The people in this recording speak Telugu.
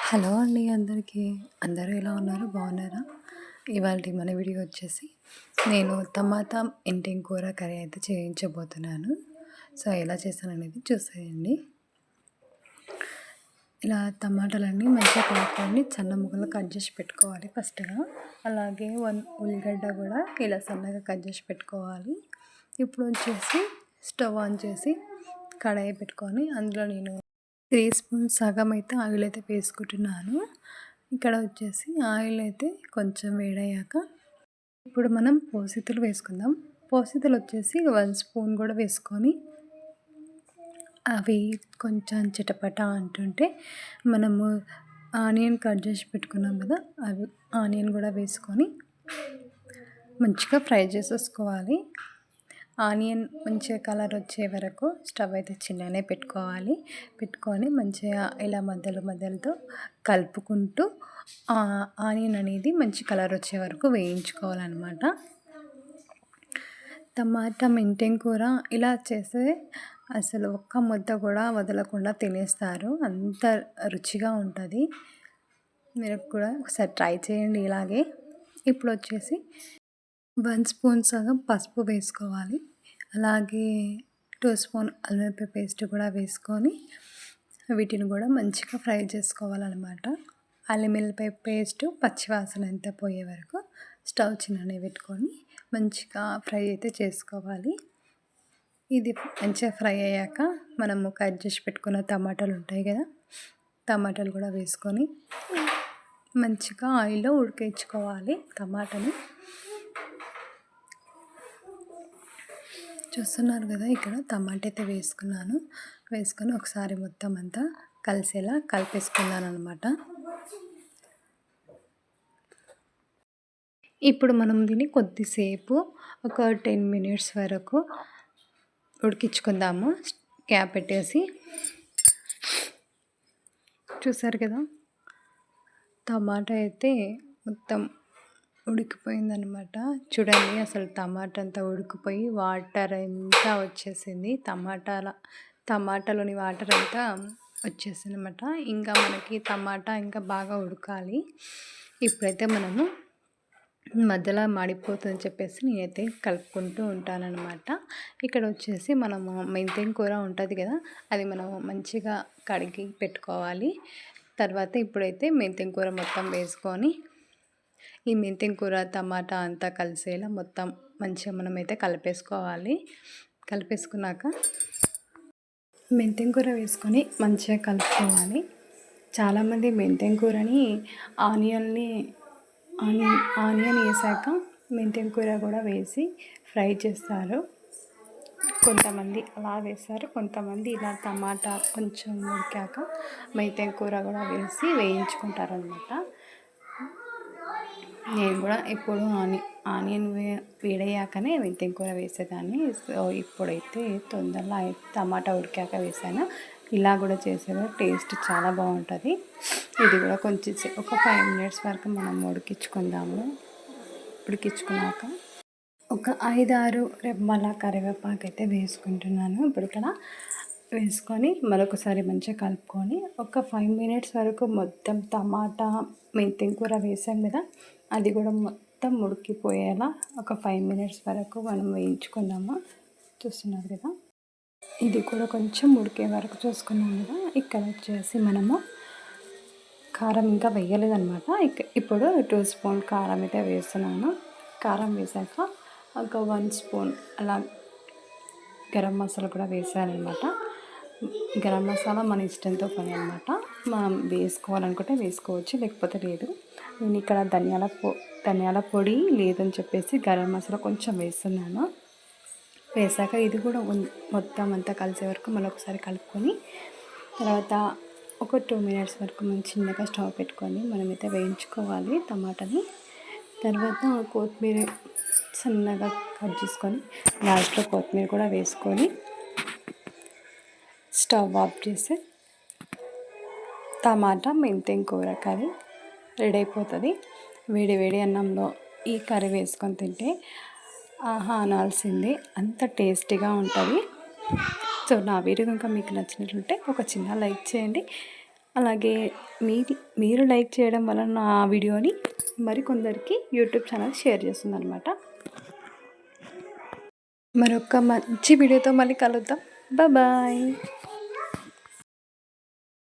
హలో అండి అందరికీ. అందరూ ఎలా ఉన్నారు? బాగున్నారా? ఇవాల్టి మన వీడియో వచ్చేసి నేను టమాటా ఇంటింగ్ కూర కర్రీ అయితే చేయించబోతున్నాను. సో ఎలా చేశాననేది చూసేయండి. ఇలా టమాటాలన్నీ మంచిగా కడుక్కొని సన్న ముక్కలు కట్ చేసి పెట్టుకోవాలి ఫస్ట్గా. అలాగే 1 ఉల్లిగడ్డ కూడా ఇలా సన్నగా కట్ చేసి పెట్టుకోవాలి. ఇప్పుడు వచ్చేసి స్టవ్ ఆన్ చేసి కడాయి పెట్టుకొని అందులో నేను 3 స్పూన్స్ సగం అయితే ఆయిల్ అయితే వేసుకుంటున్నాను. ఇక్కడ వచ్చేసి ఆయిల్ అయితే కొంచెం వేడయ్యాక ఇప్పుడు మనం పోసితులు వేసుకుందాం. పోసితులు వచ్చేసి 1 స్పూన్ కూడా వేసుకొని అవి కొంచెం చిటపట అంటుంటే మనము ఆనియన్ కట్ చేసి పెట్టుకున్నాం కదా, అవి ఆనియన్ కూడా వేసుకొని మంచిగా ఫ్రై చేసేసుకోవాలి. ఆనియన్ మంచిగా కలర్ వచ్చే వరకు స్టవ్ అయితే చిన్ననే పెట్టుకొని మంచిగా ఇలా మధ్యలతో కలుపుకుంటూ ఆనియన్ అనేది మంచి కలర్ వచ్చే వరకు వేయించుకోవాలన్నమాట. టమాటా మెంతెం కూర ఇలా చేస్తే అసలు ఒక్క ముద్ద కూడా వదలకుండా తినేస్తారు, అంత రుచిగా ఉంటుంది. మీరు కూడా ఒకసారి ట్రై చేయండి ఇలాగే. ఇప్పుడు వచ్చేసి 1 స్పూన్ సగం పసుపు వేసుకోవాలి. అలాగే 2 స్పూన్ అల్లం వెల్లుల్లి పేస్ట్ కూడా వేసుకొని వీటిని కూడా మంచిగా ఫ్రై చేసుకోవాలన్నమాట. అల్లం వెల్లుల్లి పేస్ట్ పచ్చివాసన అంతా పోయే వరకు స్టవ్ చిన్ననే పెట్టుకొని మంచిగా ఫ్రై అయితే చేసుకోవాలి. ఇది మంచిగా ఫ్రై అయ్యాక మనము కట్ చేసి పెట్టుకున్న టమాటాలు ఉంటాయి కదా, టమాటాలు కూడా వేసుకొని మంచిగా ఆయిల్లో ఉడికించుకోవాలి. టమాటాని చూస్తున్నారు కదా, ఇక్కడ టమాటా అయితే వేసుకొని ఒకసారి మొత్తం అంతా కలిసేలా కలిపేసుకున్నాను అనమాట. ఇప్పుడు మనం దీన్ని కొద్దిసేపు ఒక 10 మినిట్స్ వరకు ఉడికించుకుందాము క్యాప్ పెట్టేసి. చూసారు కదా, టమాటా అయితే మొత్తం ఉడికిపోయిందనమాట. చూడండి, అసలు టమాటా అంతా ఉడికిపోయి వాటర్ అంతా వచ్చేసింది. టమాటాలోని వాటర్ అంతా వచ్చేసింది అనమాట. ఇంకా మనకి టమాటా ఇంకా బాగా ఉడకాలి. ఇప్పుడైతే మనము మధ్యలో మాడిపోతుందని చెప్పేసి నేనైతే కలుపుకుంటూ ఉంటానన్నమాట. ఇక్కడ వచ్చేసి మనము మెంతెం కూర ఉంటుంది కదా, అది మనము మంచిగా కడిగి పెట్టుకోవాలి. తర్వాత ఇప్పుడైతే మెంతెం కూర మొత్తం వేసుకొని ఈ మెంతెం కూర టమాటా అంతా కలిసేలా మొత్తం మంచిగా మనమైతే కలిపేసుకున్నాక మెంతెం కూర వేసుకొని మంచిగా కలుపుకోవాలి. చాలామంది మెంతెం కూరని ఆనియన్ వేసాక మెంతెం కూర కూడా వేసి ఫ్రై చేస్తారు. కొంతమంది అలా వేస్తారు, కొంతమంది ఇలా టమాటా కొంచెం ఉడికాక మెంతెం కూర కూడా వేసి వేయించుకుంటారనమాట. నేను కూడా ఎప్పుడు ఆనియన్ వేడయ్యాకనే మెంతెం కూర వేసేదాన్ని. సో ఇప్పుడైతే తొందరలో టమాటా ఉడికాక వేసాను. ఇలా కూడా చేసేది టేస్ట్ చాలా బాగుంటుంది. ఇది కూడా కొంచెం ఒక 5 మినిట్స్ వరకు మనం ఉడికించుకున్నాక ఒక 5-6 రెమ్మల కరివేపాకు అయితే వేసుకుంటున్నాను. ఇప్పుడు ఇక్కడ వేసుకొని మరొకసారి మంచిగా కలుపుకొని ఒక 5 మినిట్స్ వరకు మొత్తం టమాటా మెంతెం కూర వేసాం కదా, అది కూడా మొత్తం ఉడికిపోయేలా ఒక 5 మినిట్స్ వరకు మనం వేయించుకుందాము. చూస్తున్నారు కదా, ఇది కూడా కొంచెం ఉడికే వరకు చూసుకున్నాం కదా. ఇక్కడ వచ్చేసి మనము కారం ఇంకా వేయలేదన్నమాట. ఇప్పుడు 2 స్పూన్ కారం అయితే వేస్తున్నాను. కారం వేసాక ఒక 1 స్పూన్ అలా గరం మసాలా కూడా వేసానమాట. గరం మసాలా మన ఇష్టంతో పని అనమాట. మనం వేసుకోవాలనుకుంటే వేసుకోవచ్చు, లేకపోతే లేదు. నేను ఇక్కడ ధనియాల పొడి లేదని చెప్పేసి గరం మసాలా కొంచెం వేస్తున్నాను. వేసాక ఇది కూడా మొత్తం అంతా కలిసే వరకు మళ్ళీ ఒకసారి కలుపుకొని తర్వాత ఒక 2 మినిట్స్ వరకు మనం చిన్నగా స్టవ్ పెట్టుకొని మనమైతే వేయించుకోవాలి టమాటాని. తర్వాత కొత్తిమీర సన్నగా కట్ చేసుకొని లాస్ట్లో కొత్తిమీర కూడా వేసుకొని స్టవ్ ఆఫ్ చేసి టమాటా మెంతెం కూర కర్రీ రెడీ అయిపోతుంది. వేడి అన్నంలో ఈ కర్రీ వేసుకొని తింటే ఆహా అనాల్సిందే, అంత టేస్టీగా ఉంటుంది. సో నా వీడియో కనుక మీకు నచ్చినట్లుంటే ఒక చిన్న లైక్ చేయండి. అలాగే మీరు లైక్ చేయడం వల్ల నా వీడియోని మరికొందరికి యూట్యూబ్ ఛానల్ షేర్ చేస్తుందనమాట. మరొక మంచి వీడియోతో మళ్ళీ కలుద్దాం. బాయ్.